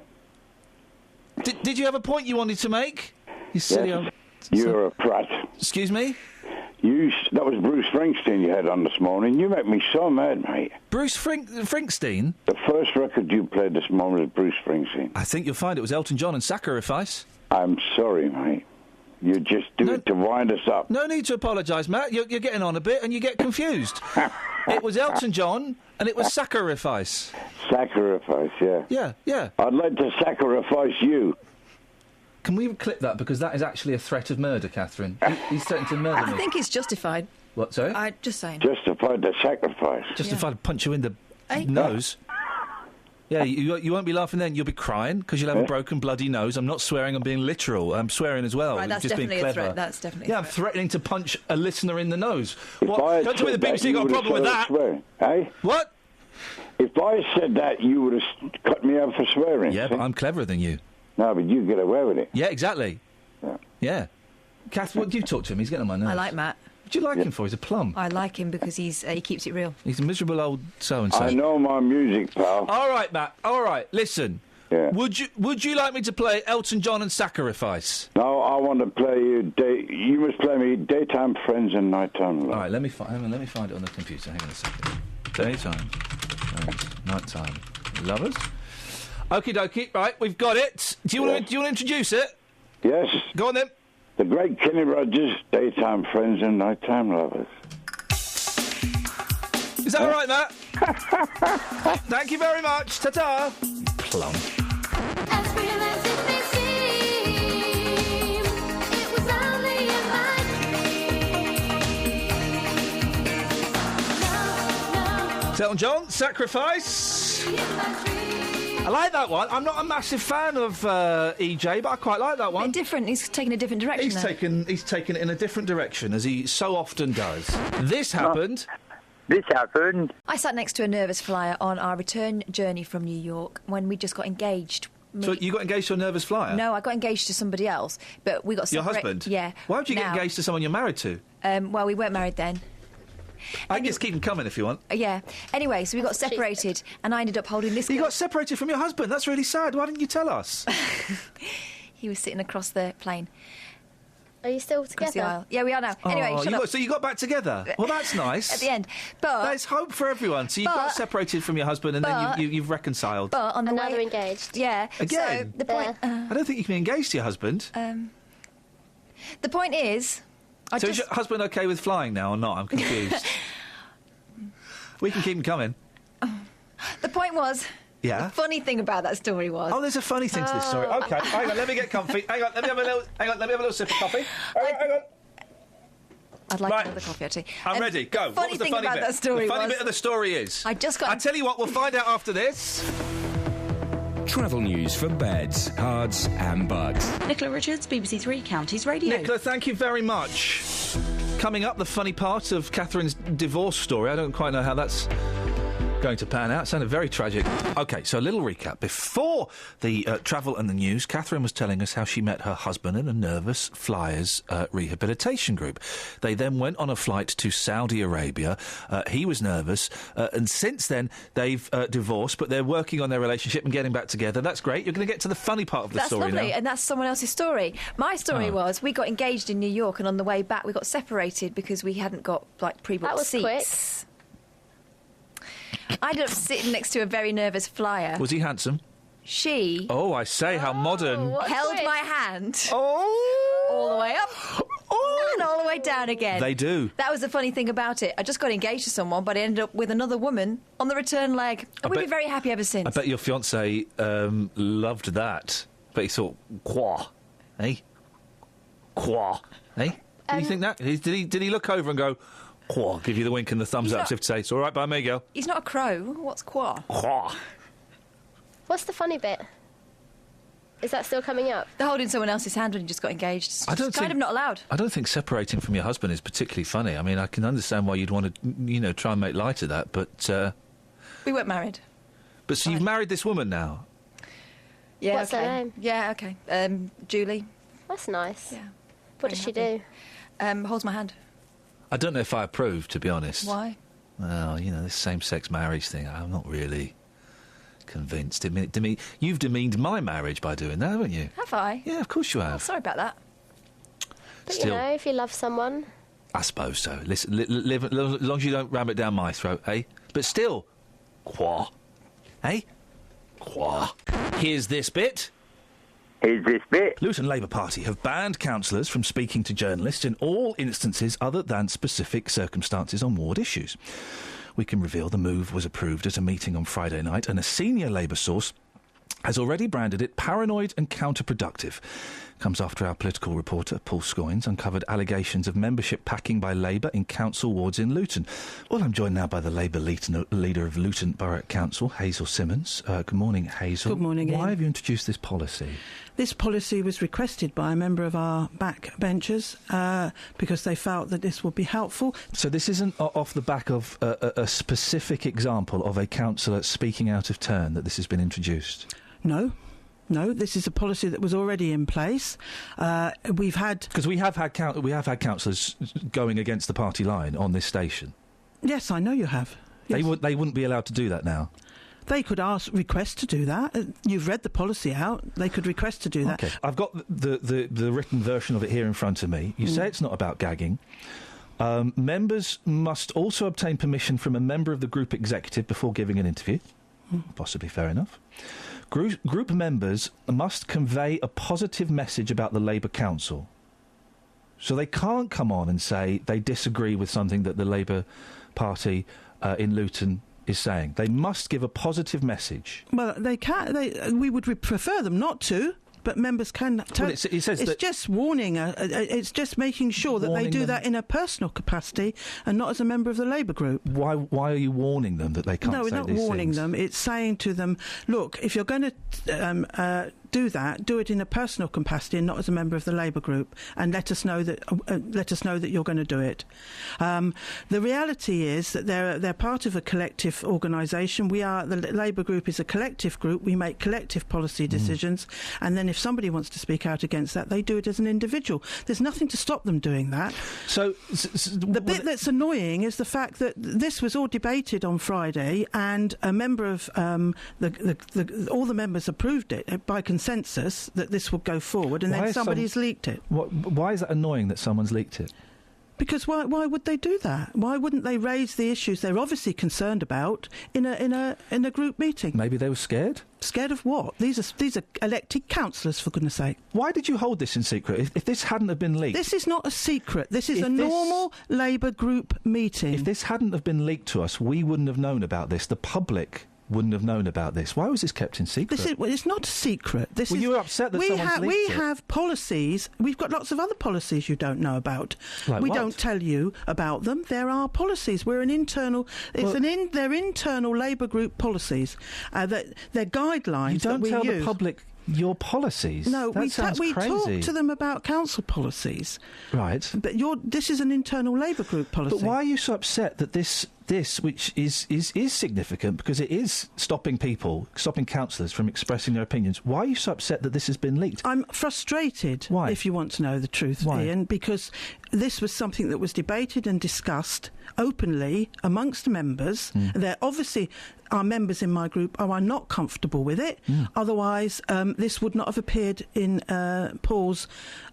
Did you have a point you wanted to make? You silly Yes. old... You're a prat. Excuse me? That was Bruce Springsteen you had on this morning. You make me so mad, mate. Bruce Springsteen? The first record you played this morning was Bruce Springsteen. I think you'll find it was Elton John and Sacrifice. I'm sorry, mate. You just do it to wind us up. No need to apologise, Matt. You're getting on a bit and you get confused. It was Elton John and it was Sacrifice. Sacrifice, yeah. Yeah. I'd like to sacrifice you. Can we clip that? Because that is actually a threat of murder, Catherine. He's threatening to murder me. I think it's justified. What, sorry? I'm just saying. Justified the sacrifice. Justified to punch you in the nose. Yeah, you won't be laughing then. You'll be crying because you'll have a broken, bloody nose. I'm not swearing. I'm being literal. I'm swearing as well. Right, that's just definitely being a clever. threat. That's definitely Yeah, a I'm threat. threatening to punch a listener in the nose. If I Don't tell me the said that, BBC got a you would problem with have that. swearing, eh? What? If I said that, you would have cut me out for swearing. Yeah, see? but I'm cleverer than you. No, but you get away with it. Yeah, exactly. Yeah. Kath, what do you talk to him? He's getting on my nerves. I like Matt. What do you like him for? He's a plum. I like him because he keeps it real. He's a miserable old so-and-so. I know my music, pal. All right, Matt. All right. Listen. Yeah. Would you like me to play Elton John and Sacrifice? No, I want to play you. You must play me Daytime Friends and Nighttime Love. All right. Let me find it on the computer. Hang on a second. Daytime Friends, Nighttime Lovers. Okie dokie. Right, we've got it. Do you want to introduce it? Yes. Go on then. The great Kenny Rogers, Daytime Friends and Nighttime Lovers. Is that all right, Matt? Thank you very much. Ta-ta. Plum. As real as it may seem, it was only in my dream. Elton John, Sacrifice. I like that one. I'm not a massive fan of EJ, but I quite like that one. Different. He's taken a different direction. He's taken it in a different direction, as he so often does. This happened. This happened. I sat next to a nervous flyer on our return journey from New York when we just got engaged. So you got engaged to a nervous flyer? No, I got engaged to somebody else, but we got Your separated. husband? Yeah. Why would you get engaged to someone you're married to? Well, we weren't married then. I can just keep them coming if you want. Yeah. Anyway, so we got separated, and I ended up holding this. You got separated from your husband? That's really sad. Why didn't you tell us? He was sitting across the plane. Are you still Across the together? aisle. Yeah, we are now. Anyway, shut up. So you got back together? Well, that's nice. At the end. But there's hope for everyone. So you got separated from your husband and then you've reconciled. But on the now way... they're engaged. Yeah. Again? So the point... I don't think you can be engaged to your husband. The point is... So is your husband okay with flying now or not? I'm confused. We can keep him coming. The point was... Yeah? The funny thing about that story was... Oh, there's a funny thing to this story. OK, hang on, let me get comfy. Hang on, let me have a little sip of coffee. Hang on. I'd like another coffee, actually. I'm ready. Go. The funny thing about bit? that story The funny was... bit of the story is... I tell you what, we'll find out after this. Travel news for beds, cards and bugs. Nicola Richards, BBC Three Counties Radio. Nicola, thank you very much. Coming up, the funny part of Catherine's divorce story. I don't quite know how that's going to pan out. It sounded very tragic. OK, so a little recap. Before the travel and the news, Catherine was telling us how she met her husband in a nervous flyers rehabilitation group. They then went on a flight to Saudi Arabia. He was nervous. And since then, they've divorced, but they're working on their relationship and getting back together. That's great. You're going to get to the funny part of the story now. That's lovely, and that's someone else's story. My story was we got engaged in New York, and on the way back we got separated because we hadn't got, pre-booked seats. That was quick. I ended up sitting next to a very nervous flyer. Was he handsome? She... Oh, I say, how modern. Held my hand. Oh! All the way up. And all the way down again. They do. That was the funny thing about it. I just got engaged to someone, but I ended up with another woman on the return leg. And we've been very happy ever since. I bet your fiancé loved that. But he thought, quoi? Eh? Quoi? Eh? Did you think that? Did he look over and go... Quah, give you the wink and the thumbs up as if to say, it's all right by me, girl. He's not a crow. What's quah? Quah. What's the funny bit? Is that still coming up? They're holding someone else's hand when you just got engaged. It's kind of not allowed. I don't think separating from your husband is particularly funny. I mean, I can understand why you'd want to, try and make light of that, but... We weren't married. But so you've married this woman now? Yeah, What's her name? Yeah, OK. Julie. That's nice. Yeah. What does she do? Holds my hand. I don't know if I approve, to be honest. Why? Well, this same-sex marriage thing, I'm not really convinced. You've demeaned my marriage by doing that, haven't you? Have I? Yeah, of course you Oh, have. sorry about that. But Still- if you love someone, I suppose so. Listen, live, as long as you don't ram it down my throat, eh? But still, qua. Eh? Qua. Here's this bit. Here's this bit. Luton Labour Party have banned councillors from speaking to journalists in all instances other than specific circumstances on ward issues. We can reveal the move was approved at a meeting on Friday night, and a senior Labour source has already branded it paranoid and counterproductive. Comes after our political reporter, Paul Scoynes, uncovered allegations of membership packing by Labour in council wards in Luton. Well, I'm joined now by the Labour leader of Luton Borough Council, Hazel Simmons. Good morning, Hazel. Good morning, Ian. Why have you introduced this policy? This policy was requested by a member of our backbenchers because they felt that this would be helpful. So this isn't off the back of a specific example of a councillor speaking out of turn that this has been introduced? No, this is a policy that was already in place. We've had... Because we have had councillors going against the party line on this station. Yes, I know you have. Yes. They wouldn't be allowed to do that now. They could request to do that. You've read the policy out. They could request to do that. Okay, I've got the written version of it here in front of me. You say it's not about gagging. Members must also obtain permission from a member of the group executive before giving an interview. Possibly fair enough. Group members must convey a positive message about the Labour Council. So they can't come on and say they disagree with something that the Labour Party in Luton is saying. They must give a positive message. Well, they can. We would prefer them not to, but members can. Well, it says it's that just warning. It's just making sure that they do that in a personal capacity and not as a member of the Labour group. Why are you warning them that they can't? No, we're say not these warning things? them. It's saying to them, look, if you're going to do that, do it in a personal capacity and not as a member of the Labour group, and let us know that you're going to do it. The reality is that they're part of a collective organisation. The Labour group is a collective group. We make collective policy decisions, and then if somebody wants to speak out against that, they do it as an individual. There's nothing to stop them doing that. So the bit that's annoying is the fact that this was all debated on Friday, and a member of all the members approved it by consensus that this would go forward, and then somebody's leaked it. Why is that annoying that someone's leaked it? Because why would they do that? Why wouldn't they raise the issues they're obviously concerned about in a group meeting? Maybe they were scared. Scared of what? These are elected councillors, for goodness sake. Why did you hold this in secret? If this hadn't have been leaked... This is not a secret. This is normal Labour group meeting. If this hadn't have been leaked to us, we wouldn't have known about this. The public wouldn't have known about this. Why was this kept in secret? It's not a secret. You were upset that someone's leaked we it. have policies. We've got lots of other policies you don't know about. Like we what? don't tell you about them. There are policies. We're an internal. They're internal Labour group policies. They're guidelines. You don't that we tell use. the public your policies. No, that we sounds talk crazy. to them about council policies. Right. But this is an internal Labour group policy. But why are you so upset that this, which is significant because it is stopping councillors from expressing their opinions, why are you so upset that this has been leaked? I'm frustrated, Why? if you want to know the truth, Why? Ian, because this was something that was debated and discussed openly amongst members. There obviously are members in my group who are not comfortable with it. Otherwise, this would not have appeared in Paul's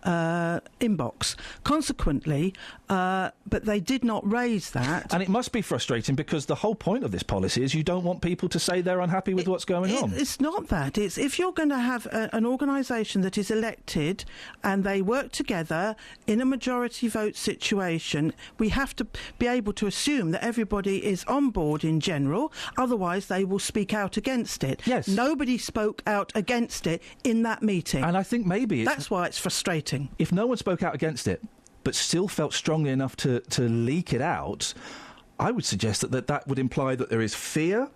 inbox. Consequently, but they did not raise that. And it must be frustrating because the whole point of this policy is you don't want people to say they're unhappy with what's going on. It's not that. It's if you're going to have an organisation that is elected and they work together in a majority vote situation, we have to be able to assume that everybody is on board in general. Otherwise, they will speak out against it. Yes. Nobody spoke out against it in that meeting. And I think maybe that's why it's frustrating. If no one spoke out against it, but still felt strongly enough to leak it out, I would suggest that would imply that there is fear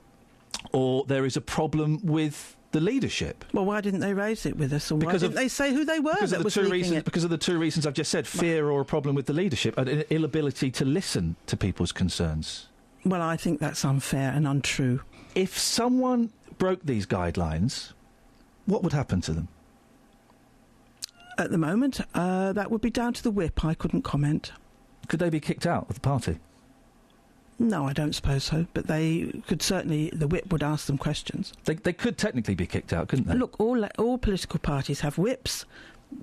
or there is a problem with the leadership. Well, why didn't they raise it with us? Or why didn't they say who they were because that of the was two leaking reasons. it? Because of the two reasons I've just said: fear or a problem with the leadership, and an inability to listen to people's concerns. Well, I think that's unfair and untrue. If someone broke these guidelines, what would happen to them? At the moment, that would be down to the whip. I couldn't comment. Could they be kicked out of the party? No, I don't suppose so. But they could certainly. The whip would ask them questions. They could technically be kicked out, couldn't they? Look, all political parties have whips.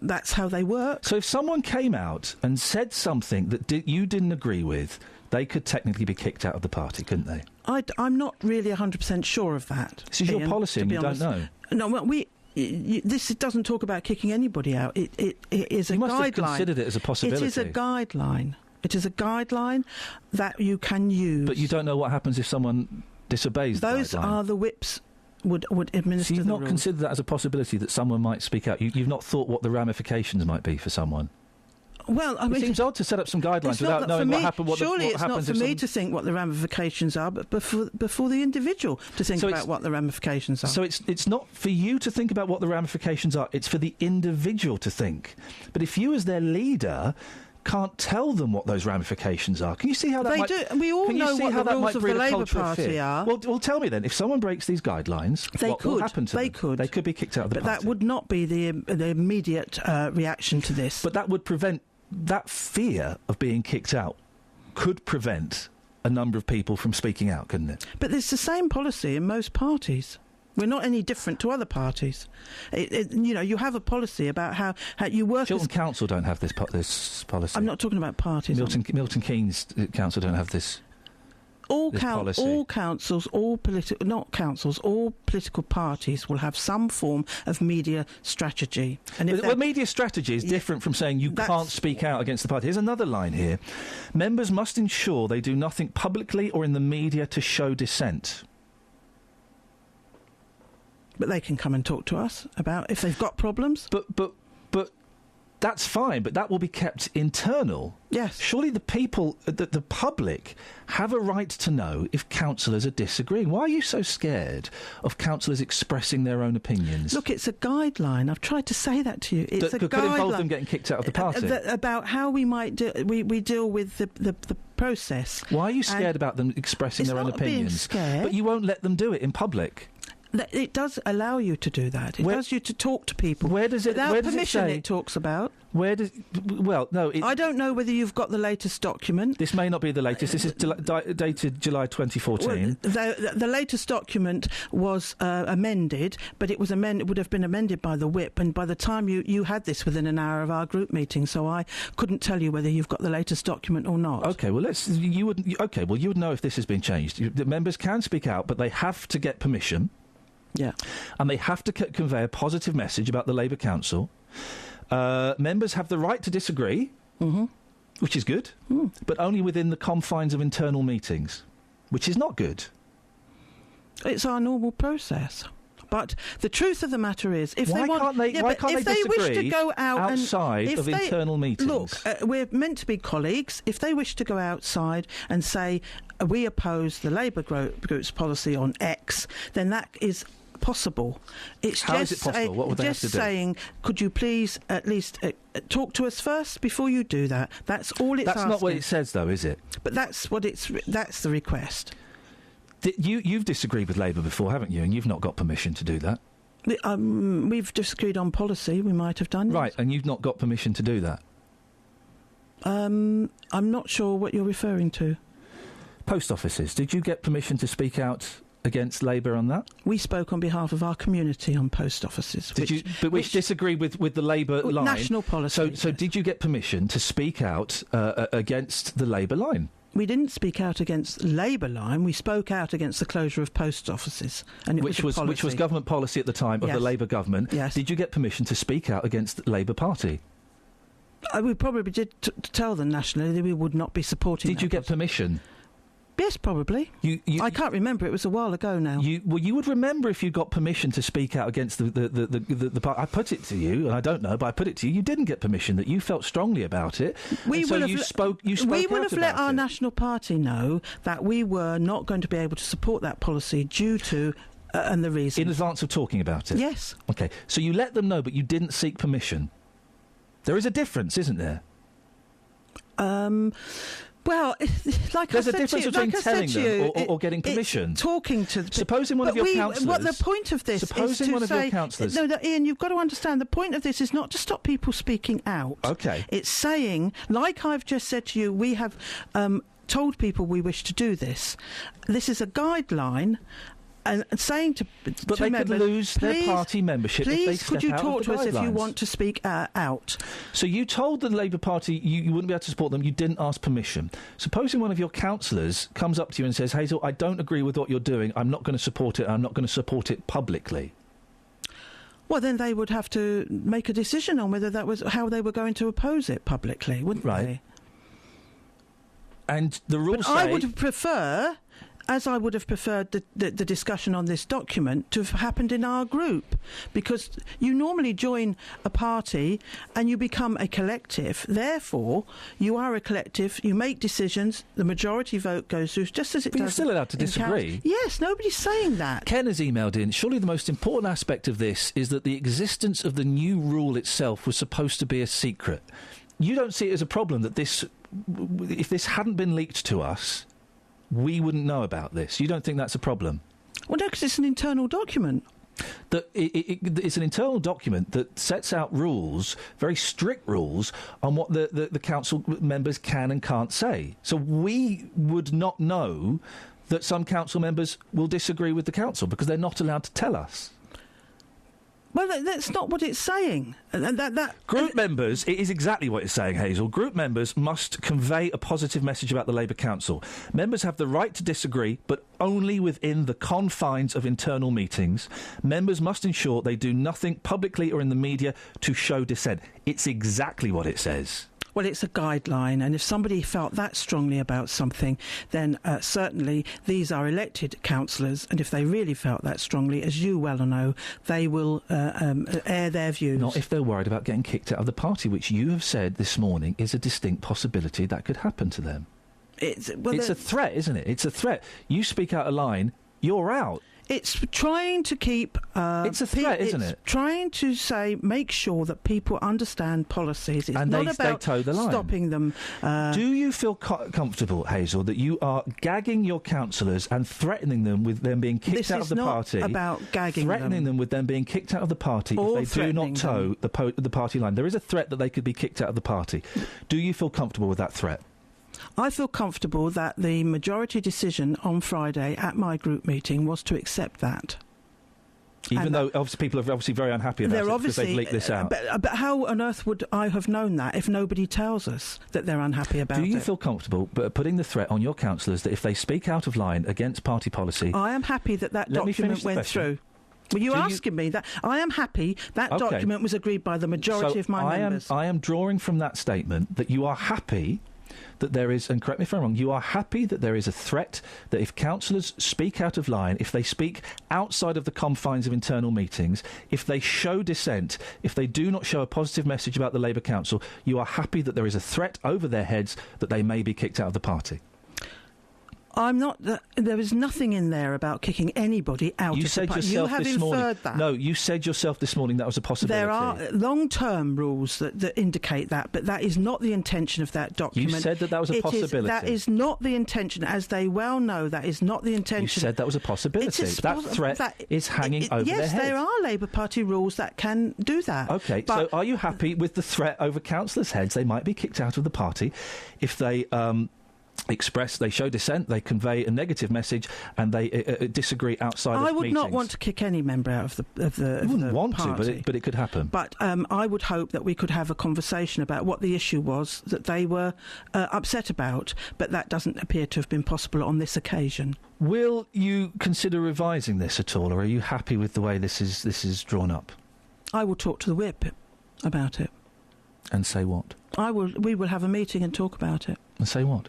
That's how they work. So if someone came out and said something that you didn't agree with, they could technically be kicked out of the party, couldn't they? I'm not really 100% sure of that. This is your policy, and you don't know. No, well, this doesn't talk about kicking anybody out. It is a guideline. You must have considered it as a possibility. It is a guideline. It is a guideline that you can use. But you don't know what happens if someone disobeys the guideline. Those are the whips would administer so you've the not rules. considered that as a possibility that someone might speak out? You've not thought what the ramifications might be for someone? Well, I mean, it seems odd to set up some guidelines it's without not knowing for what me. happened. Surely what it's happens not for if me to think what the ramifications are, but before the individual to think about what the ramifications are. So it's not for you to think about what the ramifications are. It's for the individual to think. But if you, as their leader, can't tell them what those ramifications are, can you see how that They might... do. We all can you know see what how the that rules might of breed the a Labour culture of Party fear? are. Well, tell me then, if someone breaks these guidelines, what will happen to them? They could be kicked out of the But party. that would not be the immediate reaction to this. But that would prevent... That fear of being kicked out could prevent a number of people from speaking out, couldn't it? But it's the same policy in most parties. We're not any different to other parties. You have a policy about how you work. Chiltern Council don't have this policy. I'm not talking about parties. Milton Keynes Council don't have this. All councils, all political parties will have some form of media strategy. And media strategy is different from saying you can't speak out against the party. Here's another line here. Members must ensure they do nothing publicly or in the media to show dissent. But they can come and talk to us about if they've got problems. But that's fine, but that will be kept internal. Yes. Surely the people, the public, have a right to know if councillors are disagreeing. Why are you so scared of councillors expressing their own opinions? Look, it's a guideline. I've tried to say that to you. It's a could guideline. involve them getting kicked out of the party. About how we might we deal with the process. Why are you scared about them expressing their own opinions? It's not being scared. But you won't let them do it in public. It does allow you to do that. It allows you to talk to people. Where does it? Without where does permission, it say? it talks about. Where does? Well, no. I don't know whether you've got the latest document. This may not be the latest. This is dated July 2014. Well, the latest document was amended, but it was amended. It would have been amended by the whip, and by the time you had this within an hour of our group meeting, so I couldn't tell you whether you've got the latest document or not. Okay, well you would know if this has been changed. The members can speak out, but they have to get permission. Yeah. And they have to convey a positive message about the Labour Council. Members have the right to disagree, which is good, but only within the confines of internal meetings, which is not good. It's our normal process. But the truth of the matter is, if why they want, can't they wish to go out outside of internal meetings? Look, we're meant to be colleagues. If they wish to go outside and say we oppose the Labour group's policy on X, then that is possible. How is it possible? What would they have to do? Just saying, could you please at least talk to us first before you do that? That's all it's asking. That's not what it says, though, is it? But that's the request. You've disagreed with Labour before, haven't you? And you've not got permission to do that. We've disagreed on policy. We might have done. Right, and you've not got permission to do that. I'm not sure what you're referring to. Post offices. Did you get permission to speak out against Labour on that? We spoke on behalf of our community on post offices. Which disagreed with the Labour line? National policy. So did you get permission to speak out against the Labour line? We didn't speak out against Labour line. We spoke out against the closure of post offices, and which was government policy at the time of the Labour government. Yes. Did you get permission to speak out against the Labour Party? We probably did tell them nationally that we would not be supporting. Did you get permission? Yes, probably. I can't remember. It was a while ago now. You would remember if you got permission to speak out against the party. I put it to you, and I don't know, but I put it to you. You didn't get permission. That you felt strongly about it. We will have let our national party know that we were not going to be able to support that policy due to and the reason in advance of talking about it. Yes. Okay. So you let them know, but you didn't seek permission. There is a difference, isn't there? Well, like There's I a said difference to you, between like I said telling to them you, or getting permission. Talking to Supposing one of your councillors. What the point of this is Supposing to one of say, your councillors. No, Ian, you've got to understand. The point of this is not to stop people speaking out. Okay. It's saying, like I've just said to you, we have told people we wish to do this. This is a guideline. And saying to But they members, could lose their party membership if they please, step could you out talk of the to us if you guidelines. want to speak out? So you told the Labour Party you wouldn't be able to support them. You didn't ask permission. Supposing one of your councillors comes up to you and says, Hazel, I don't agree with what you're doing. I'm not going to support it. I'm not going to support it publicly. Well, then they would have to make a decision on whether that was how they were going to oppose it publicly, wouldn't they? And the rules But say... I would prefer, as I would have preferred the discussion on this document to have happened in our group, because you normally join a party and you become a collective. Therefore, you are a collective, you make decisions, the majority vote goes through, just as it But does. you're still allowed to in disagree. council. Yes, nobody's saying that. Ken has emailed in, surely the most important aspect of this is that the existence of the new rule itself was supposed to be a secret. You don't see it as a problem that this, if this hadn't been leaked to us, we wouldn't know about this. You don't think that's a problem? Well, no, because it's an internal document. It's an internal document that sets out rules, very strict rules, on what the council members can and can't say. So we would not know that some council members will disagree with the council because they're not allowed to tell us. Well, that's not what it's saying. Group members, it is exactly what it's saying, Hazel. Group members must convey a positive message about the Labour Council. Members have the right to disagree, but only within the confines of internal meetings. Members must ensure they do nothing publicly or in the media to show dissent. It's exactly what it says. Well, it's a guideline, and if somebody felt that strongly about something, then certainly these are elected councillors, and if they really felt that strongly, as you well know, they will air their views. Not if they're worried about getting kicked out of the party, which you have said this morning is a distinct possibility that could happen to them. It's a threat, isn't it? It's a threat. You speak out a line, you're out. It's trying to keep... it's a threat, isn't it? Trying to say, make sure that people understand policies. It's and not they about toe the line. Stopping them. Do you feel comfortable, Hazel, that you are gagging your councillors and threatening them with them being kicked out of the party? This is not about gagging threatening them with them being kicked out of the party if they do not toe the party line. There is a threat that they could be kicked out of the party. Do you feel comfortable with that threat? I feel comfortable that the majority decision on Friday at my group meeting was to accept that. Even though obviously people are obviously very unhappy about it because they've leaked this out. But how on earth would I have known that if nobody tells us that they're unhappy about it? Do you feel comfortable putting the threat on your councillors that if they speak out of line against party policy... I am happy that document went through. Were you asking me that? I am happy that document was agreed by the majority of my members. I am drawing from that statement that you are happy... that there is, and correct me if I'm wrong, you are happy that there is a threat that if councillors speak out of line, if they speak outside of the confines of internal meetings, if they show dissent, if they do not show a positive message about the Labour Council, you are happy that there is a threat over their heads that they may be kicked out of the party? I'm not. There is nothing in there about kicking anybody out of the party. You have inferred that. No, you said yourself this morning that was a possibility. There are long-term rules that indicate that, but that is not the intention of that document. You said that was a possibility. That is not the intention, as they well know. That is not the intention. You said that was a possibility. That threat is hanging over their heads. Yes, there are Labour Party rules that can do that. OK, so are you happy with the threat over councillors' heads? They might be kicked out of the party if they... they show dissent, they convey a negative message, and they disagree outside of meetings. I would not want to kick any member out of the You wouldn't want party. to, but it could happen. But I would hope that we could have a conversation about what the issue was that they were upset about, but that doesn't appear to have been possible on this occasion. Will you consider revising this at all, or are you happy with the way this is drawn up? I will talk to the whip about it. And say what? We will have a meeting and talk about it. And say what?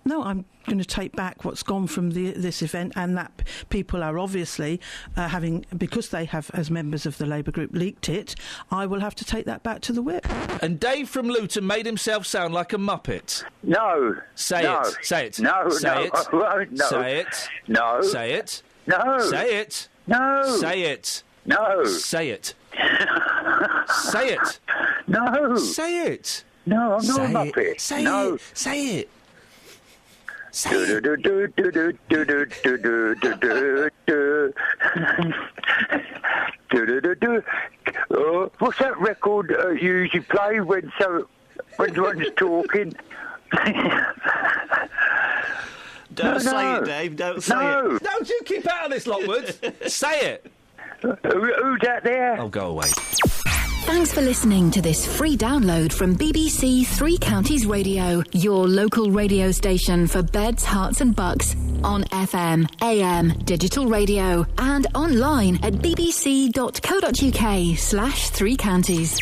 No, I'm going to take back what's gone from this event, and that people are obviously because they have, as members of the Labour group, leaked it. I will have to take that back to the whip. And Dave from Luton made himself sound like a muppet. No. Say no. it. Say it. No. Say it. I won't. No. Say it. No. Say it. No. Say it. No. Say it. No. Say it. Say it. No. Say it. No, I'm not a muppet. Say no. it. Say it. What's that record you usually play when one's talking? Don't say it, Dave. Don't say it. Don't you keep out of this, Lockwood. Say it. Who's that there? Oh, go away. Thanks for listening to this free download from BBC Three Counties Radio, your local radio station for beds, hearts and bucks, on FM, AM, digital radio and online at bbc.co.uk/3counties.